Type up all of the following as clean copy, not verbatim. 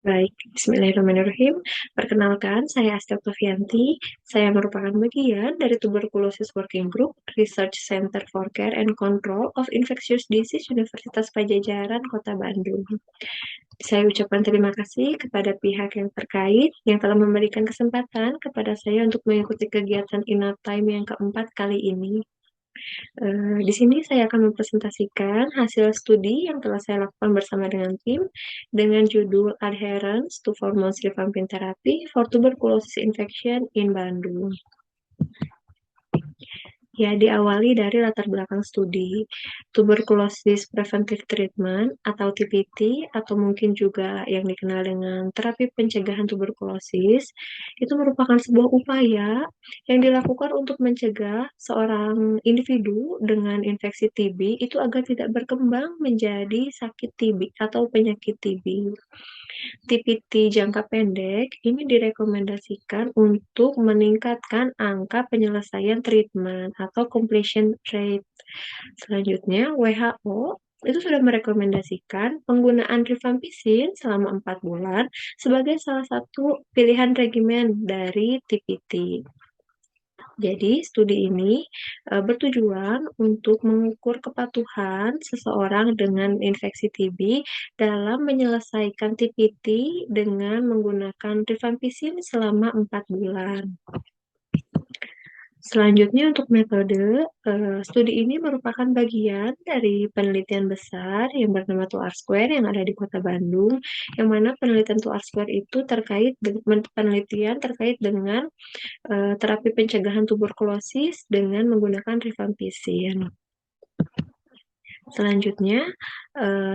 Baik, bismillahirrahmanirrahim. Perkenalkan, saya Astia Oktavianti. Saya merupakan bagian dari Tuberculosis Working Group Research Center for Care and Control of Infectious Disease Universitas Padjadjaran, Kota Bandung. Saya ucapkan terima kasih kepada pihak yang terkait yang telah memberikan kesempatan kepada saya untuk mengikuti kegiatan Inner Time yang keempat kali ini. Di sini saya akan mempresentasikan hasil studi yang telah saya lakukan bersama dengan tim dengan judul Adherence to Four Months Rifampin Therapy for Tuberculosis Infection in Bandung. Ya, diawali dari latar belakang studi tuberculosis preventive treatment atau TPT atau mungkin juga yang dikenal dengan terapi pencegahan tuberkulosis itu merupakan sebuah upaya yang dilakukan untuk mencegah seorang individu dengan infeksi TB itu agar tidak berkembang menjadi sakit TB atau penyakit TB. TPT jangka pendek ini direkomendasikan untuk meningkatkan angka penyelesaian treatment atau completion rate. Selanjutnya, WHO itu sudah merekomendasikan penggunaan rifampicin selama 4 bulan sebagai salah satu pilihan regimen dari TPT. Jadi, studi ini bertujuan untuk mengukur kepatuhan seseorang dengan infeksi TB dalam menyelesaikan TPT dengan menggunakan rifampicin selama 4 bulan. Selanjutnya untuk metode, studi ini merupakan bagian dari penelitian besar yang bernama 2R-Square yang ada di Kota Bandung, yang mana penelitian 2R-Square itu penelitian terkait dengan terapi pencegahan tuberkulosis dengan menggunakan rifampicin. Selanjutnya,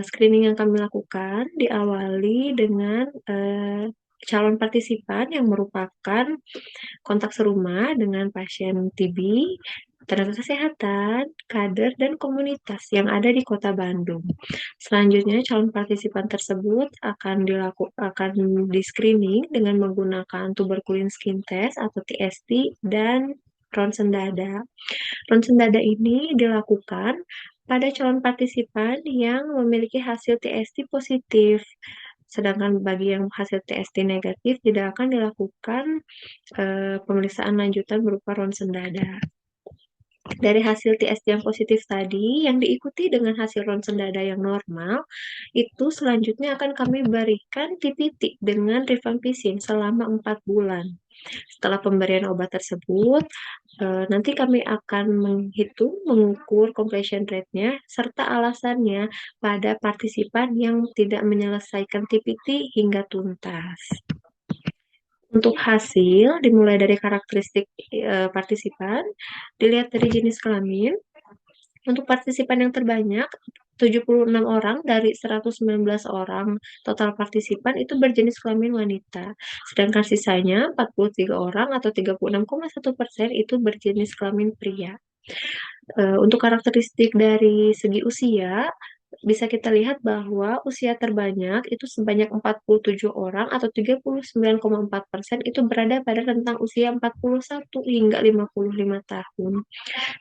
screening yang kami lakukan diawali dengan calon partisipan yang merupakan kontak serumah dengan pasien TB, tenaga kesehatan, kader, dan komunitas yang ada di Kota Bandung. Selanjutnya, calon partisipan tersebut akan di-screening dengan menggunakan tuberculin skin test atau TST dan ronsen dada. Ronsen dada ini dilakukan pada calon partisipan yang memiliki hasil TST positif. Sedangkan bagi yang hasil TST negatif tidak akan dilakukan pemeriksaan lanjutan berupa ronsen dada. Dari hasil TST yang positif tadi, yang diikuti dengan hasil ronsen dada yang normal, itu selanjutnya akan kami berikan TPT dengan rifampicin selama 4 bulan. Setelah pemberian obat tersebut, nanti kami akan mengukur completion rate-nya, serta alasannya pada partisipan yang tidak menyelesaikan TPT hingga tuntas. Untuk hasil, dimulai dari karakteristik partisipan, dilihat dari jenis kelamin. Untuk partisipan yang terbanyak, 76 orang dari 119 orang total partisipan itu berjenis kelamin wanita. Sedangkan sisanya 43 orang atau 36,1% itu berjenis kelamin pria. Untuk karakteristik dari segi usia, bisa kita lihat bahwa usia terbanyak itu sebanyak 47 orang atau 39,4% itu berada pada rentang usia 41 hingga 55 tahun.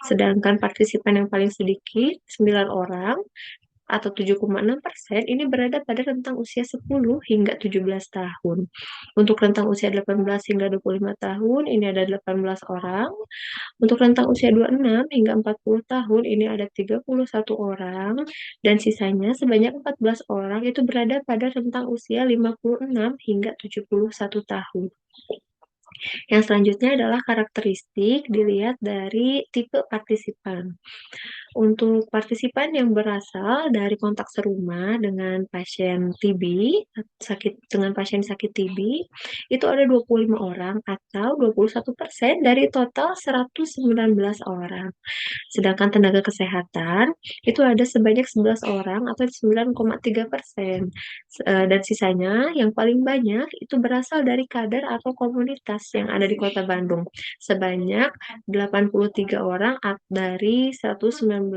Sedangkan partisipan yang paling sedikit, 9 orang, atau 7,6% ini berada pada rentang usia 10 hingga 17 tahun. Untuk rentang usia 18 hingga 25 tahun, ini ada 18 orang. Untuk rentang usia 26 hingga 40 tahun, ini ada 31 orang. Dan sisanya sebanyak 14 orang itu berada pada rentang usia 56 hingga 71 tahun. Yang selanjutnya adalah karakteristik dilihat dari tipe partisipan. Untuk partisipan yang berasal dari kontak serumah dengan pasien TB, dengan pasien sakit TB, itu ada 25 orang atau 21% dari total 119 orang. Sedangkan tenaga kesehatan itu ada sebanyak 11 orang atau 9,3%. Dan sisanya yang paling banyak itu berasal dari kader atau komunitas yang ada di Kota Bandung. Sebanyak 83 orang dari 119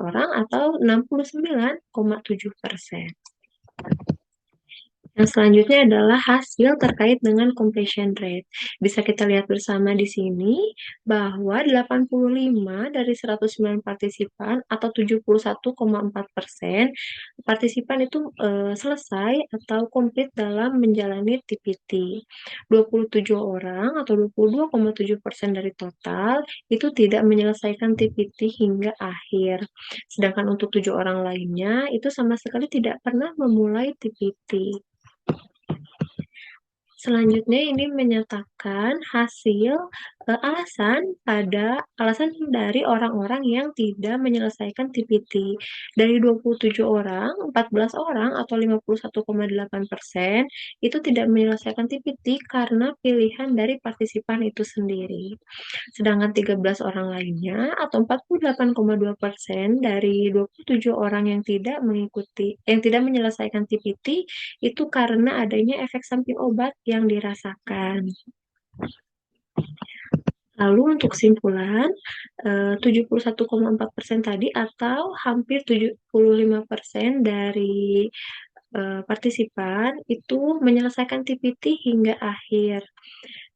orang atau 69,7%. Yang selanjutnya adalah hasil terkait dengan completion rate. Bisa kita lihat bersama di sini bahwa 85 dari 109 partisipan atau 71,4% partisipan itu selesai atau komplit dalam menjalani TPT. 27 orang atau 22,7% dari total itu tidak menyelesaikan TPT hingga akhir. Sedangkan untuk 7 orang lainnya itu sama sekali tidak pernah memulai TPT. Selanjutnya ini menyatakan hasil alasan dari orang-orang yang tidak menyelesaikan TPT. Dari 27 orang, 14 orang atau 51,8% itu tidak menyelesaikan TPT karena pilihan dari partisipan itu sendiri. Sedangkan 13 orang lainnya atau 48,2% dari 27 orang yang tidak menyelesaikan TPT itu karena adanya efek samping obat yang dirasakan. Lalu untuk kesimpulan, 71,4% tadi atau hampir 75% dari partisipan itu menyelesaikan TPT hingga akhir.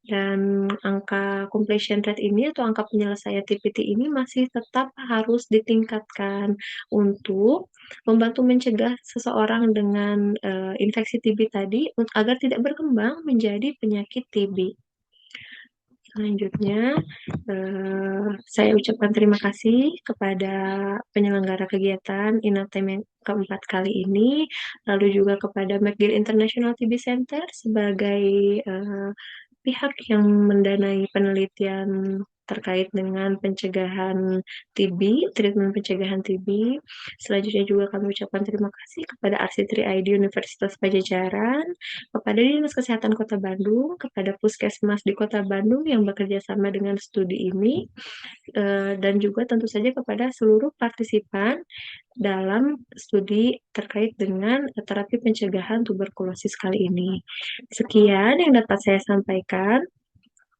Dan angka completion rate ini atau angka penyelesaian TPT ini masih tetap harus ditingkatkan untuk membantu mencegah seseorang dengan infeksi TB tadi agar tidak berkembang menjadi penyakit TB. Selanjutnya, saya ucapkan terima kasih kepada penyelenggara kegiatan INATEM yang keempat kali ini, lalu juga kepada McGill International TB Center sebagai pihak yang mendanai penelitian terkait dengan pencegahan TB, treatment pencegahan TB. Selanjutnya juga kami ucapkan terima kasih kepada Arsitri ID Universitas Pajajaran, kepada Dinas Kesehatan Kota Bandung, kepada Puskesmas di Kota Bandung yang bekerja sama dengan studi ini, dan juga tentu saja kepada seluruh partisipan dalam studi terkait dengan terapi pencegahan tuberkulosis kali ini. Sekian yang dapat saya sampaikan.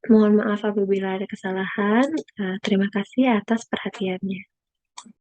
Mohon maaf apabila ada kesalahan. Terima kasih atas perhatiannya.